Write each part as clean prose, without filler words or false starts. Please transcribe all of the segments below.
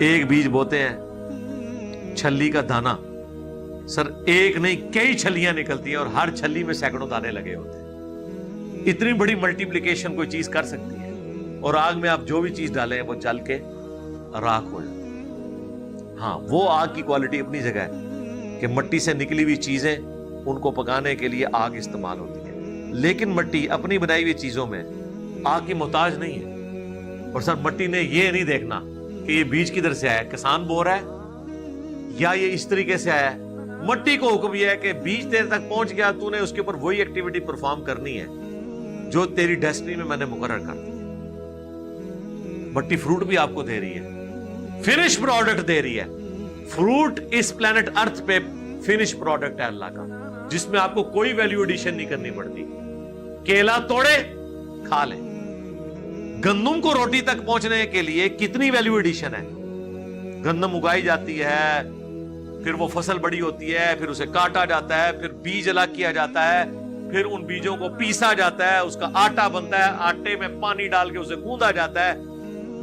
ایک بیج بوتے ہیں چھلی کا دانا، سر ایک نہیں کئی چھلیاں نکلتی ہیں اور ہر چھلی میں سینکڑوں دانے لگے ہوتے ہیں. اتنی بڑی ملٹیپلیکیشن کوئی چیز کر سکتی ہے؟ اور آگ میں آپ جو بھی چیز ڈالیں وہ جل کے راکھ ہو جاتی ہے. ہاں وہ آگ کی کوالٹی اپنی جگہ ہے کہ مٹی سے نکلی ہوئی چیزیں ان کو پکانے کے لیے آگ استعمال ہوتی ہے، لیکن مٹی اپنی بنائی ہوئی چیزوں میں آگ کی محتاج نہیں ہے. اور سر مٹی نے یہ نہیں دیکھنا کہ یہ بیج کدھر سے آیا ہے، کسان بو رہا ہے یا یہ اس طریقے سے آیا ہے. مٹی کو حکم یہ ہے کہ بیج تیرے تک پہنچ گیا، تو نے اس کے اوپر وہی ایکٹیویٹی پرفارم کرنی ہے جو تیری ڈیسٹنی میں نے مقرر کر دی. مٹی فروٹ بھی آپ کو دے رہی ہے، فنش پروڈکٹ دے رہی ہے. فروٹ اس پلانٹ ارتھ پہ فنش پروڈکٹ ہے اللہ کا، جس میں آپ کو کوئی ویلیو ایڈیشن نہیں کرنی پڑتی. کیلا توڑے کھا لیں. گندم کو روٹی تک پہنچنے کے لیے کتنی ویلیو ایڈیشن ہے. گندم اگائی جاتی ہے، پھر وہ فصل بڑی ہوتی ہے، پھر اسے کاٹا جاتا ہے، پھر بیج الگ کیا جاتا ہے، پھر ان بیجوں کو پیسا جاتا ہے، اس کا آٹا بنتا ہے، آٹے میں پانی ڈال کے اسے گوندا جاتا ہے،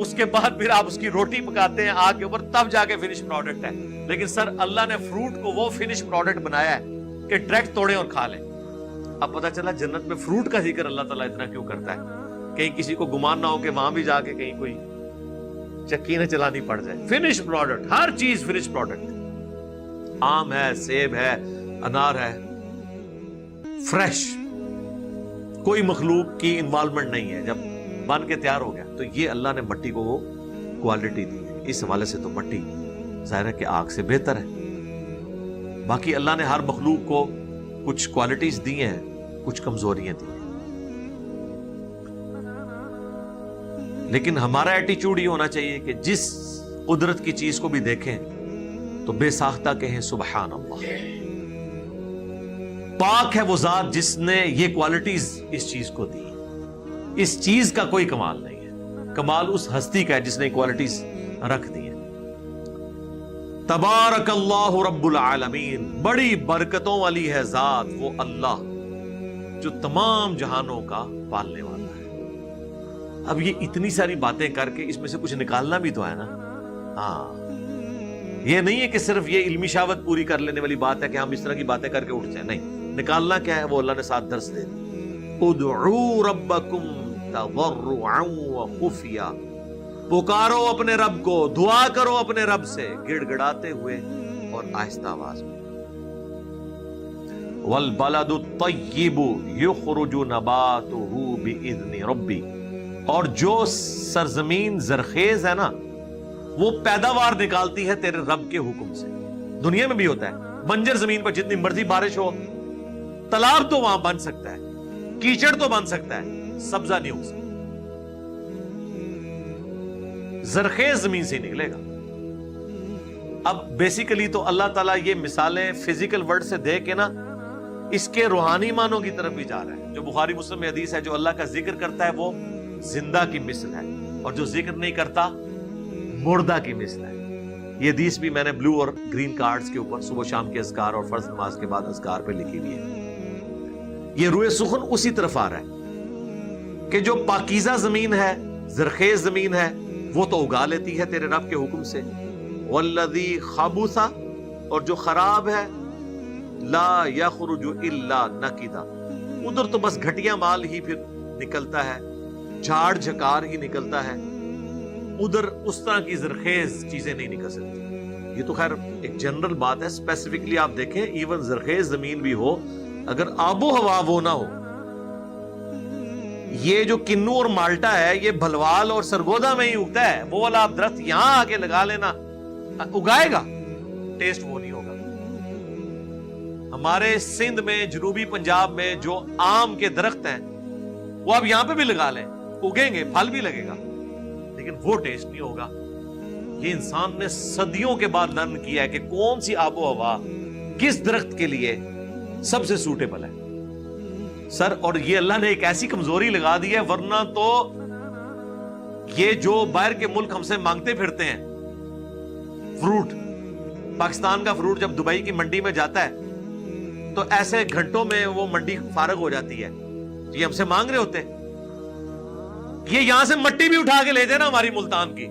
اس کے بعد پھر آپ اس کی روٹی پکاتے ہیں آگ کے اوپر، تب جا کے فنش پروڈکٹ ہے. لیکن سر اللہ نے فروٹ کو وہ فنش پروڈکٹ بنایا ہے کہ ڈائریکٹ توڑیں اور کھا لیں. اب پتہ چلا جنت میں فروٹ کا ذکر اللہ تعالیٰ اتنا کیوں کرتا ہے. کہیں کسی کو گمان نہ ہو کہ وہاں بھی جا کے کہیں کوئی چکی نہ چلانی پڑ جائے. فنش پروڈکٹ، ہر چیز فنش پروڈکٹ. آم ہے، سیب ہے، انار ہے، فریش، کوئی مخلوق کی انوالومنٹ نہیں ہے. جب بن کے تیار ہو گیا تو یہ اللہ نے مٹی کو وہ کوالٹی دی ہے. اس حوالے سے تو مٹی ظاہر ہے کہ آگ سے بہتر ہے. باقی اللہ نے ہر مخلوق کو کچھ کوالٹیز دی ہیں، کچھ کمزوریاں دی ہیں. لیکن ہمارا ایٹیچیوڈ یہ ہونا چاہیے کہ جس قدرت کی چیز کو بھی دیکھیں تو بے ساختہ کہیں سبحان اللہ. پاک ہے وہ ذات جس نے یہ کوالٹیز اس چیز کو دی. اس چیز کا کوئی کمال نہیں ہے، کمال اس ہستی کا ہے جس نے کوالٹیز رکھ دی ہیں. تبارک اللہ رب العالمین، بڑی برکتوں والی ہے ذات وہ اللہ جو تمام جہانوں کا پالنے والا ہے. اب یہ اتنی ساری باتیں کر کے اس میں سے کچھ نکالنا بھی تو ہے نا. ہاں یہ نہیں ہے کہ صرف یہ علمی شاوت پوری کر لینے والی بات ہے کہ ہم اس طرح کی باتیں کر کے اٹھ جائیں. نہیں، نکالنا کیا ہے وہ اللہ نے ساتھ درس دے دی. ادعوا ربکم تضرعا وخفیا، پکارو اپنے رب کو، دعا کرو اپنے رب سے گڑ گڑاتے ہوئے اور آہستہ آواز میں. والبلد الطیب یخرج نباتہ باذن ربی، اور جو سرزمین زرخیز ہے نا وہ پیداوار نکالتی ہے تیرے رب کے حکم سے. دنیا میں بھی ہوتا ہے، بنجر زمین پر جتنی مرضی بارش ہو، تالاب تو وہاں بن سکتا ہے، کیچڑ تو بن سکتا ہے، سبزہ نہیں ہو سکتا. زرخیز زمین سے ہی نکلے گا. اب بیسیکلی تو اللہ تعالیٰ یہ مثالیں فزیکل ورڈ سے دے کے نا اس کے روحانی معنوں کی طرف بھی جا رہا ہے. جو بخاری مسلم میں حدیث ہے، جو اللہ کا ذکر کرتا ہے وہ زندہ کی مثل ہے، اور جو ذکر نہیں کرتا مردہ کی مثل ہے. یہ حدیث بھی میں نے بلو اور گرین کارڈز کے اوپر صبح شام کے اذکار اور فرض نماز کے بعد اذکار پہ لکھی ہوئی ہے. یہ روح سخن اسی طرف آ رہا ہے کہ جو پاکیزہ زمین ہے، زرخیز زمین ہے، وہ تو اگا لیتی ہے تیرے رب کے حکم سے. والذی خبث، اور جو خراب ہے، لا یخرج الا نکدا، ادھر تو بس گھٹیا مال ہی پھر نکلتا ہے، جھاڑ جھکار ہی نکلتا ہے، ادھر اس طرح کی زرخیز چیزیں نہیں نکل سکتی. یہ تو خیر ایک جنرل بات ہے. اسپیسیفکلی آپ دیکھیں ایون زرخیز زمین بھی ہو، اگر آب و ہوا وہ نہ ہو، یہ جو کنو اور مالٹا ہے یہ بھلوال اور سرگودا میں ہی اگتا ہے، وہ والا آپ درخت یہاں آ کے لگا لینا، اگائے گا، ٹیسٹ وہ نہیں ہوگا. ہمارے سندھ میں، جنوبی پنجاب میں جو آم کے درخت ہیں وہ آپ یہاں پہ بھی لگا لیں، اگیں گے، پھل بھی لگے گا، لیکن وہ ٹیسٹ نہیں ہوگا. یہ انسان نے صدیوں کے بعد لرن کیا ہے کہ کون سی آب و ہوا کس درخت کے لیے سب سے سوٹیبل ہے. سر اور یہ اللہ نے ایک ایسی کمزوری لگا دی ہے، ورنہ تو یہ جو باہر کے ملک ہم سے مانگتے پھرتے ہیں فروٹ، پاکستان کا فروٹ جب دبئی کی منڈی میں جاتا ہے تو ایسے گھنٹوں میں وہ منڈی فارغ ہو جاتی ہے. یہ ہم سے مانگ رہے ہوتے ہیں، یہ یہاں سے مٹی بھی اٹھا کے لے جائے نا ہماری ملتان کی،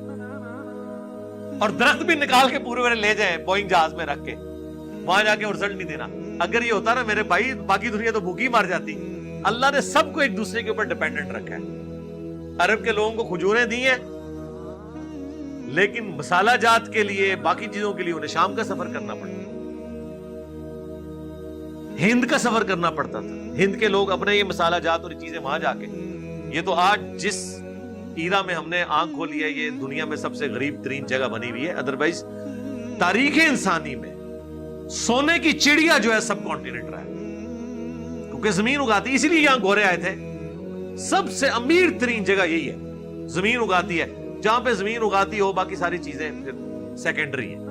اور درخت بھی نکال کے پورے پورے لے جائیں بوئنگ جہاز میں رکھ کے, وہاں جا کے رزلٹ نہیں دینا. اگر یہ ہوتا نا میرے بھائی, باقی دنیا تو بھوکی مار جاتی. اللہ نے سب کو ایک دوسرے کے اوپر ڈیپینڈنٹ رکھا ہے. عرب کے لوگوں کو کھجوریں دی ہیں, لیکن مسالہ جات کے لیے, باقی چیزوں کے لیے انہیں شام کا سفر کرنا پڑتا, ہند کا سفر کرنا پڑتا تھا. ہند کے لوگ اپنے یہ مسالہ جات اور چیزیں وہاں جا کے, یہ تو آج جس ایرا میں ہم نے آنکھ کھولی ہے, یہ دنیا میں سب سے غریب ترین جگہ بنی ہوئی ہے. ادروائز تاریخ انسانی میں سونے کی چڑیا جو ہے سب کانٹیننٹ رہا ہے, کیونکہ زمین اگاتی, اسی لیے یہاں گورے آئے تھے. سب سے امیر ترین جگہ یہی ہے, زمین اگاتی ہے. جہاں پہ زمین اگاتی ہو باقی ساری چیزیں پھر سیکنڈری ہیں,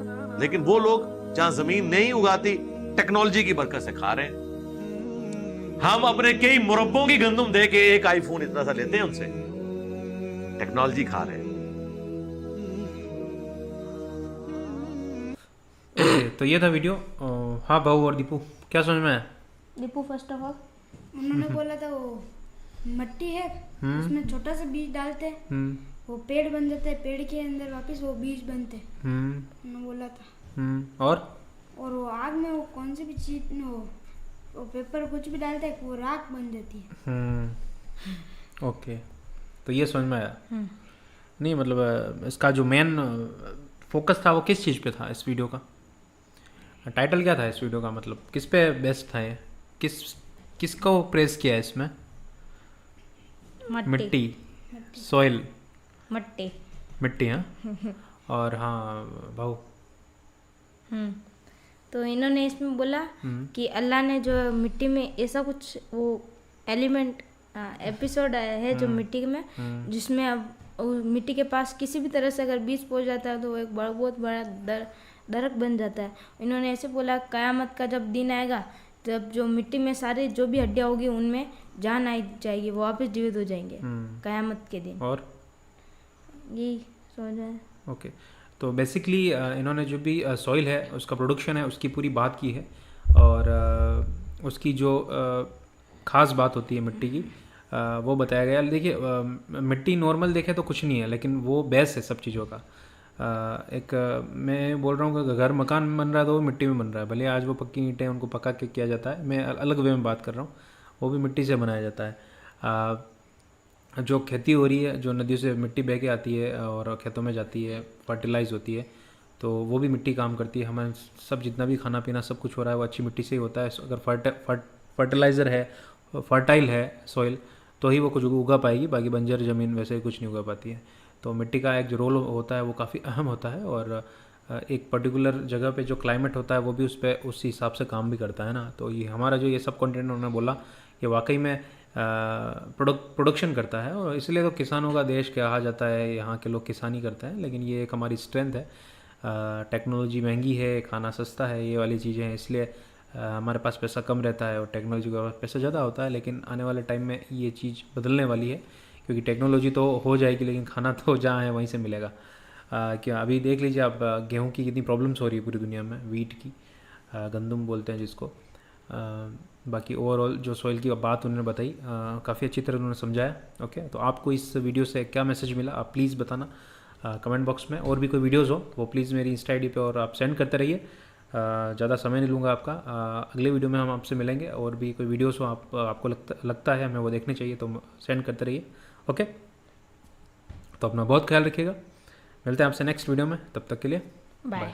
لیکن وہ لوگ جہاں زمین نہیں اگاتی ٹیکنالوجی کی برکت سے کھا رہے ہیں. ہم اپنے کئی مربوں کی گندم دے کے ایک آئی فون اتنا سا لیتے ہیں ان سے, ٹیکنالوجی کھا رہے ہیں. تو یہ تھا ویڈیو. ہاں بہو اور دیپو کیا سمجھ میں آیا؟ دیپو فرسٹ آف آل انہوں نے بولا تھا وہ مٹی ہے, اس میں چھوٹا سا بیج ڈالتے ہیں, وہ پیڑ بن جاتے ہیں, پیڑ کے اندر واپس وہ بیج بنتے ہیں. انہوں نے بولا تھا. اور وہ آگ میں وہ کون سی بھی چیز, وہ پیپر کچھ بھی ڈالتے ہیں, وہ راکھ بن جاتی ہے. اوکے, تو یہ سمجھ میں آیا. نہیں مطلب اس کا جو مین فوکس تھا وہ کس چیز پہ تھا اس ویڈیو کا؟ ٹائٹل کیا تھا اس ویڈیو کا, مطلب کس پہ بیسٹ تھا یہ, کس کو پریز کیا ہے اس میں؟ مٹی, سوئل, مٹی. ہاں اور ہاں بہو, تو انہوں نے اس میں بولا کہ اللہ نے جو مٹی میں ایسا کچھ وہ ایلیمنٹ ایپیسوڈ ہے جو مٹی میں, جس میں اب مٹی کے پاس کسی بھی طرح سے اگر بیج پہنچ جاتا ہے تو وہ ایک بہت بڑا درخت بن جاتا ہے. انہوں نے ایسے بولا قیامت کا جب دن آئے گا, جب جو مٹی میں ساری جو بھی ہڈیاں ہوگی ان میں جان آئی جائے گی, وہ واپس جیوت ہو جائیں گے قیامت کے دن. اور یہی سمجھ میں. اوکے, تو بیسکلی انہوں نے جو بھی سوئل ہے اس کا پروڈکشن ہے اس کی پوری بات کی ہے, اور اس کی جو خاص بات ہوتی ہے مٹی کی وہ بتایا گیا. دیکھیے مٹی نارمل دیکھے تو کچھ نہیں ہے, لیکن وہ بیس ہے سب چیزوں کا. ایک میں بول رہا ہوں کہ گھر مکان بن رہا ہے تو وہ مٹی میں بن رہا ہے, بھلے آج وہ پکی اینٹیں ان کو پکا کے کیا جاتا ہے, میں الگ وے میں بات کر رہا ہوں, وہ بھی مٹی سے بنایا جاتا ہے. جو کھیتی ہو رہی ہے, جو ندیوں سے مٹی بہہ کے آتی ہے اور کھیتوں میں جاتی ہے, فرٹیلائز ہوتی ہے, تو وہ بھی مٹی کام کرتی ہے. ہمیں سب جتنا بھی کھانا پینا سب کچھ ہو رہا ہے وہ اچھی مٹی سے ہی ہوتا ہے. اگر فرٹیلائزر ہے, فرٹائل ہے سوئل, تو ہی وہ کچھ اگا پائے گی, باقی بنجر زمین ویسے کچھ نہیں اگا پاتی ہے. تو مٹی کا ایک جو رول ہوتا ہے وہ کافی اہم ہوتا ہے, اور ایک پرٹیکولر جگہ پہ جو کلائمیٹ ہوتا ہے وہ بھی اس پہ اس حساب سے کام بھی کرتا ہے نا. تو یہ ہمارا جو یہ سب کانٹینٹ انہوں نے بولا یہ واقعی میں پروڈکشن کرتا ہے, اور اس لیے تو کسانوں کا دیش کہا جاتا ہے, یہاں کے لوگ کسانی کرتے ہیں. لیکن یہ ایک ہماری اسٹرینتھ ہے. ٹیکنالوجی مہنگی ہے, کھانا سستا ہے, یہ والی چیزیں ہیں, اس لیے ہمارے پاس پیسہ کم رہتا ہے اور ٹیکنالوجی کے پاس پیسہ زیادہ ہوتا ہے. لیکن آنے والے ٹائم میں یہ چیز بدلنے والی ہے, کیونکہ ٹیکنالوجی تو ہو جائے گی لیکن کھانا تو جہاں ہے وہیں سے ملے گا. کیا ابھی دیکھ لیجیے آپ, گیہوں کی کتنی پرابلمس ہو رہی ہے پوری دنیا میں, ویٹ کی, گندم بولتے ہیں جس کو. باقی اوور آل جو سوئل کی بات انہوں نے بتائی کافی اچھی طرح انہوں نے سمجھایا. اوکے, تو آپ کو اس ویڈیو سے کیا میسج ملا آپ پلیز بتانا کمنٹ باکس میں. اور بھی کوئی ویڈیوز ہو وہ پلیز میری انسٹا آئی ڈی پہ اور آپ سینڈ کرتے رہیے. زیادہ سمے نہیں لوں گا آپ کا. اگلے ویڈیو میں ہم آپ سے ملیں گے, اور بھی کوئی ویڈیوز ہو آپ کو لگتا ہے ہمیں وہ دیکھنے چاہیے تو سینڈ کرتے رہیے. اوکے, تو اپنا بہت خیال رکھیے گا. ملتے ہیں آپ سے نیکسٹ ویڈیو میں, تب تک کے لیے بائے.